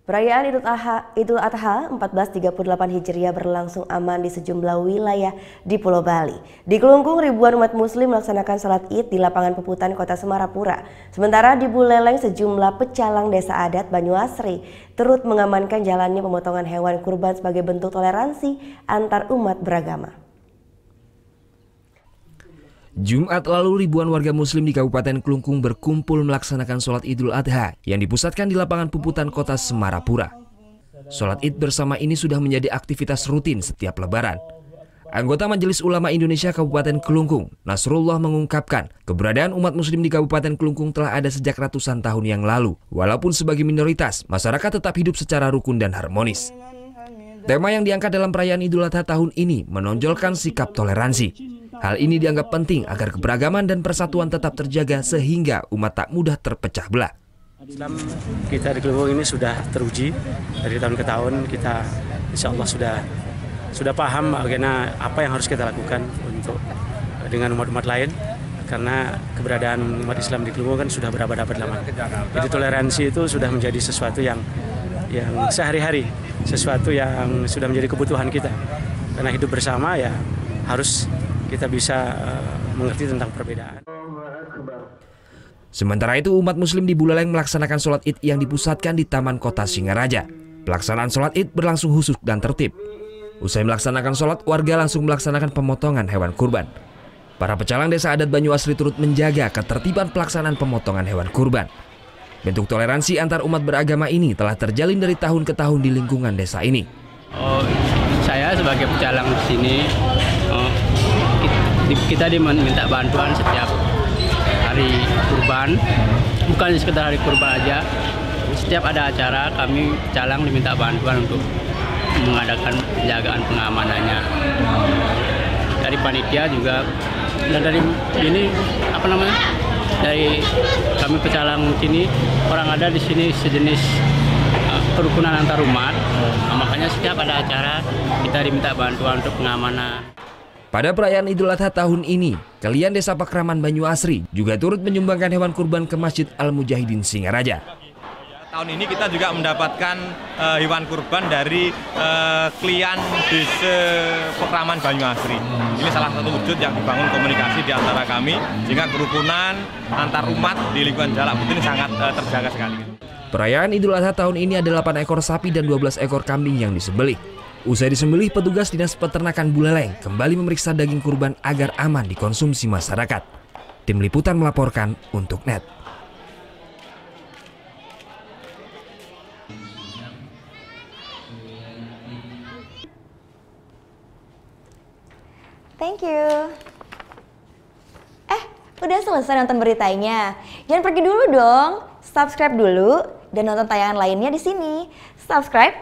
Perayaan Idul Adha 1438 Hijriah berlangsung aman di sejumlah wilayah di Pulau Bali. Di Kelungkung, ribuan umat muslim melaksanakan salat Id di lapangan Puputan Kota Semarapura. Sementara di Buleleng, sejumlah pecalang desa adat Banyuasri turut mengamankan jalannya pemotongan hewan kurban sebagai bentuk toleransi antar umat beragama. Jumat lalu ribuan warga muslim di Kabupaten Kelungkung berkumpul melaksanakan sholat Idul Adha yang dipusatkan di lapangan Puputan Kota Semarapura. Sholat Id bersama ini sudah menjadi aktivitas rutin setiap lebaran. Anggota Majelis Ulama Indonesia Kabupaten Kelungkung, Nasrullah, mengungkapkan keberadaan umat muslim di Kabupaten Kelungkung telah ada sejak ratusan tahun yang lalu. Walaupun sebagai minoritas, masyarakat tetap hidup secara rukun dan harmonis. Tema yang diangkat dalam perayaan Idul Adha tahun ini menonjolkan sikap toleransi. Hal ini dianggap penting agar keberagaman dan persatuan tetap terjaga sehingga umat tak mudah terpecah belah. Islam kita di Kelungkung ini sudah teruji dari tahun ke tahun. Kita insya Allah sudah paham bagaimana apa yang harus kita lakukan untuk dengan umat-umat lain, karena keberadaan umat Islam di Kelungkung kan sudah berabad-abad lama. Jadi toleransi itu sudah menjadi sesuatu yang sehari-hari, sesuatu yang sudah menjadi kebutuhan kita. Karena hidup bersama ya harus kita bisa mengerti tentang perbedaan. Sementara itu, umat muslim di Buleleng melaksanakan sholat Id yang dipusatkan di Taman Kota Singaraja. Pelaksanaan sholat Id berlangsung khusyuk dan tertib. Usai melaksanakan sholat, warga langsung melaksanakan pemotongan hewan kurban. Para pecalang desa adat Banyuasri turut menjaga ketertiban pelaksanaan pemotongan hewan kurban. Bentuk toleransi antar umat beragama ini telah terjalin dari tahun ke tahun di lingkungan desa ini. Saya sebagai pecalang di sini, kita diminta bantuan setiap hari kurban, bukan sekedar hari kurban aja. Setiap ada acara, kami pecalang diminta bantuan untuk mengadakan penjagaan pengamanannya. Dari panitia juga, dan dari ini dari kami pecalang sini, orang ada di sini sejenis kerukunan antar umat. Makanya setiap ada acara kita diminta bantuan untuk pengamanan. Pada perayaan Idul Adha tahun ini, kalian Desa Pakraman Banyuasri juga turut menyumbangkan hewan kurban ke Masjid Al-Mujahidin Singaraja. Tahun ini kita juga mendapatkan hewan kurban dari klien Desa Pakraman Banyuasri. Ini salah satu wujud yang dibangun komunikasi di antara kami, sehingga kerukunan antar umat di lingkungan Jalak Putih ini sangat terjaga sekali. Perayaan Idul Adha tahun ini ada 8 ekor sapi dan 12 ekor kambing yang disembelih. Usai disembelih, petugas Dinas Peternakan Buleleng kembali memeriksa daging kurban agar aman dikonsumsi masyarakat. Tim Liputan melaporkan untuk NET. Thank you. Udah selesai nonton beritanya? Jangan pergi dulu dong. Subscribe dulu dan nonton tayangan lainnya di sini. Subscribe,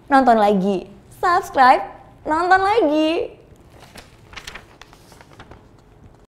nonton lagi. Subscribe, nonton lagi.